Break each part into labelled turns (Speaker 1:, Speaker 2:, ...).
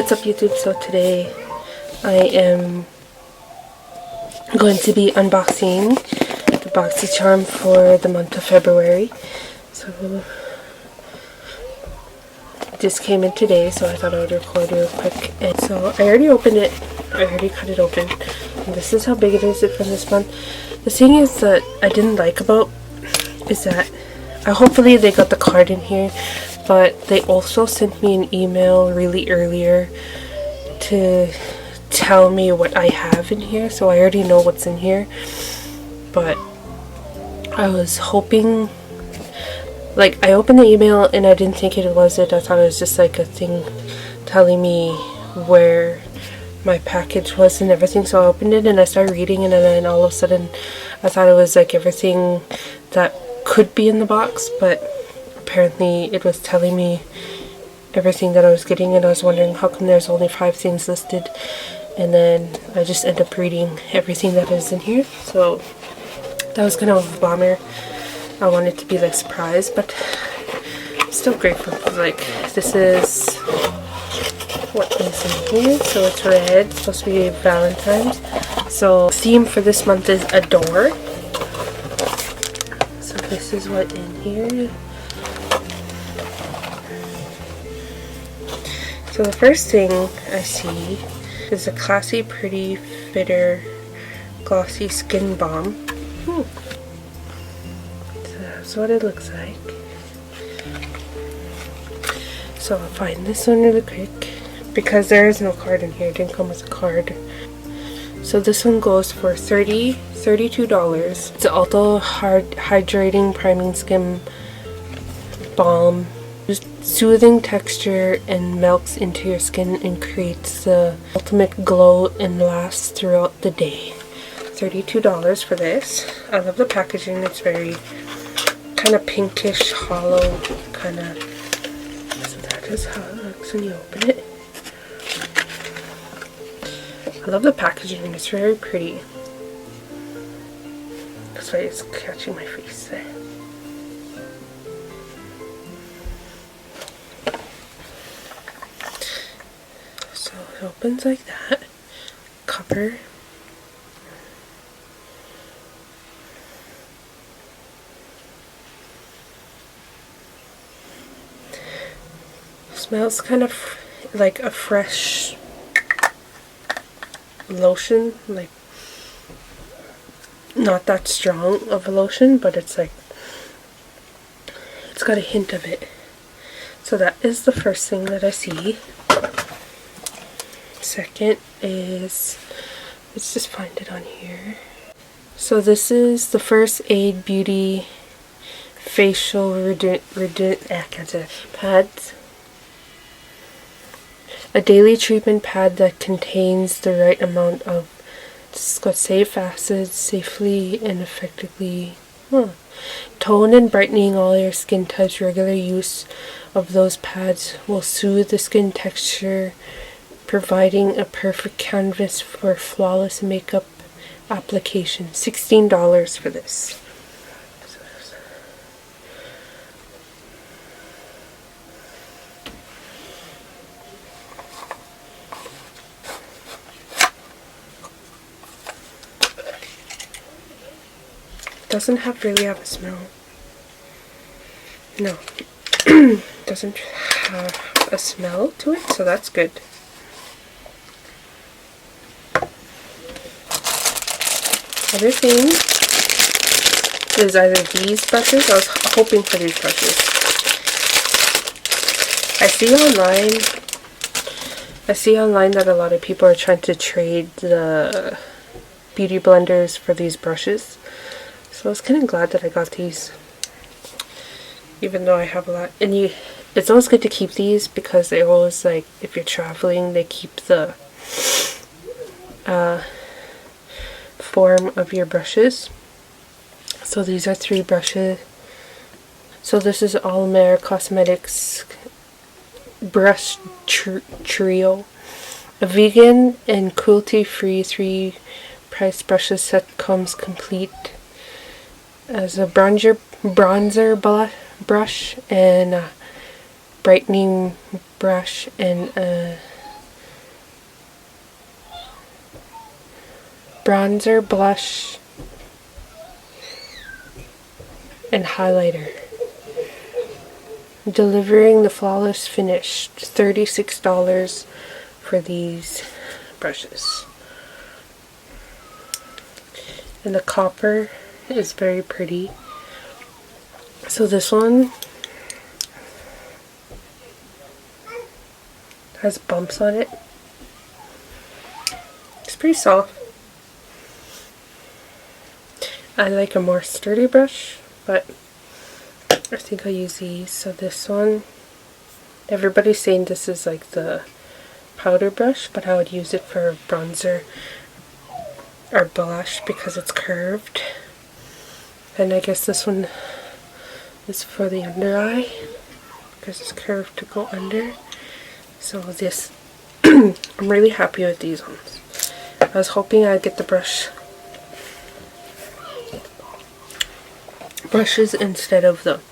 Speaker 1: What's up YouTube? So today I am going to be unboxing the BOXYCHARM for the month of February. So this came in today, so I thought I would record real quick. And so I already opened it. I already cut it open. And this is how big it is from this month. The thing is that I didn't like about is that hopefully they got the card in here, but they also sent me an email really earlier to tell me what I have in here, so I already know what's in here. But I was hoping, like, I opened the email and I didn't think it was it. I thought it was just like a thing telling me where my package was and everything. So I opened it and I started reading it, and then all of a sudden I thought it was like everything that could be in the box, but apparently it was telling me everything that I was getting, and I was wondering how come there's only 5 things listed. And then I just end up reading everything that is in here, so that was kind of a bummer. I wanted to be like surprised, but I'm still grateful. Like, this is what is in here. So it's red, it's supposed to be Valentine's. So theme for this month is adore. So this is what in here. So the first thing I see is a classy, pretty, fitter, glossy skin balm. So that's what it looks like. So I'll find this one really quick because there is no card in here. It didn't come with a card. So this one goes for $32. It's an Ultra Hydrating Priming Skin Balm. Soothing texture and melts into your skin and creates the ultimate glow and lasts throughout the day. $32 for this. I love the packaging. It's very kind of pinkish, hollow, kind of. So that is how it looks when you open it. I love the packaging. It's very pretty. That's why it's catching my face there. So it opens like that. Cover. Smells kind of like a fresh lotion, like not that strong of a lotion, but it's like it's got a hint of it. So that is the first thing that I see. Second is, let's just find it on here. So this is the First Aid Beauty Facial Pads. A daily treatment pad that contains the right amount of safe acids safely and effectively tone and brightening all your skin types. Regular use of those pads will soothe the skin texture, providing a perfect canvas for flawless makeup application. $16 for this. Doesn't really have a smell. No. Doesn't have a smell to it, so that's good. Other thing is either these brushes. I was hoping for these brushes. I see online that a lot of people are trying to trade the beauty blenders for these brushes. So I was kind of glad that I got these, even though I have a lot. And it's always good to keep these because they always, like, if you're traveling, they keep the form of your brushes. So these are 3 brushes. So this is Almer Cosmetics Brush Trio, a vegan and cruelty-free 3-price brushes set comes complete as a bronzer brush and a brightening brush and a bronzer, blush, and highlighter. Delivering the flawless finish. $36 for these brushes. And the copper is very pretty. So this one has bumps on it. It's pretty soft. I like a more sturdy brush, but I think I'll use these. So this one, everybody's saying this is like the powder brush, but I would use it for bronzer or blush because it's curved. And I guess this one is for the under eye because it's curved to go under. So this, I'm really happy with these ones. I was hoping I'd get the brushes instead of them,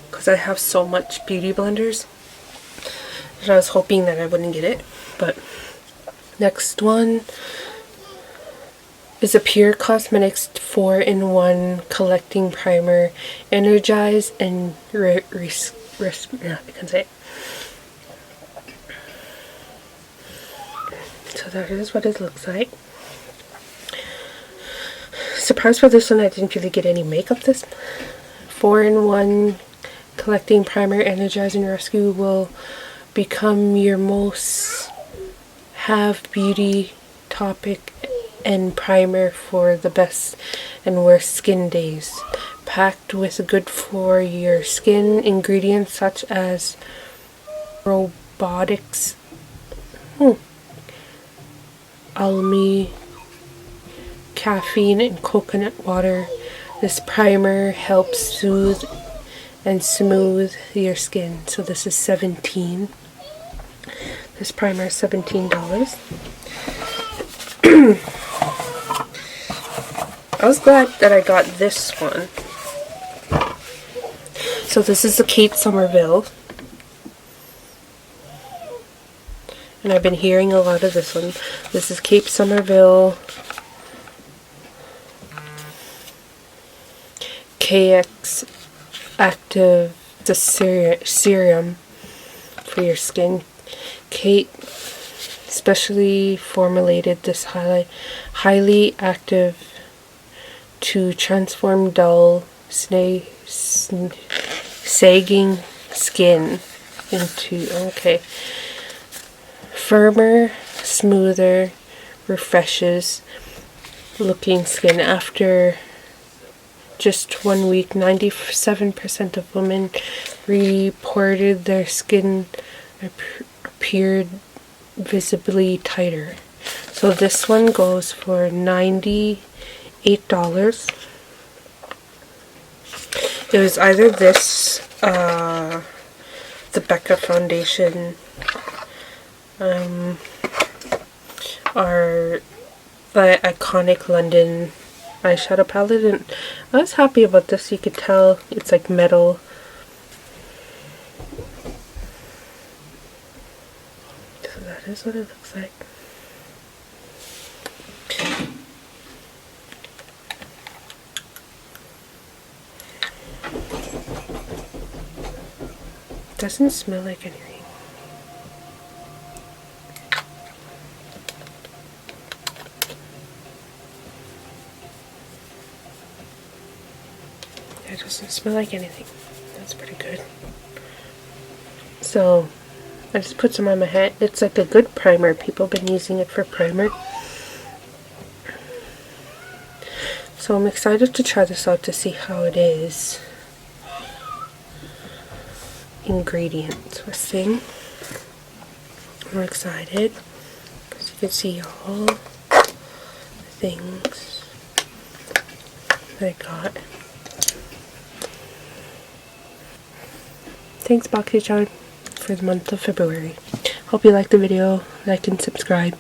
Speaker 1: because I have so much beauty blenders that I was hoping that I wouldn't get it. But next one is a Pure Cosmetics 4-in-1 collecting primer, energize and I can say it. So that is what it looks like. Surprised for this one, I didn't really get any makeup. This 4-in-1 collecting primer, energize and rescue will become your most have beauty topic and primer for the best and worst skin days. Packed with good for your skin ingredients such as probiotics, algae, caffeine, and coconut water. This primer helps soothe and smooth your skin. So this is $17. This primer is $17. I was glad that I got this one. So this is the Kate Somerville. And I've been hearing a lot of this one. This is Kate Somerville KX Active, the serum for your skin. Kate specially formulated this highly active to transform dull, sagging skin into firmer, smoother, refreshes looking skin. After just 1 week, 97% of women reported their skin appeared visibly tighter. So this one goes for $98. It was either this, the Becca foundation, or the Iconic London eyeshadow palette, and I was happy about this. You could tell it's like metal. So that is what it looks like. Doesn't smell like anything. It doesn't smell like anything. That's pretty good. So I just put some on my head. It's like a good primer. People have been using it for primer. So I'm excited to try this out to see how it is. Ingredients listing. I'm excited because you can see all the things that I got. Thanks BOXYCHARM for the month of February. Hope you liked the video. Like and subscribe.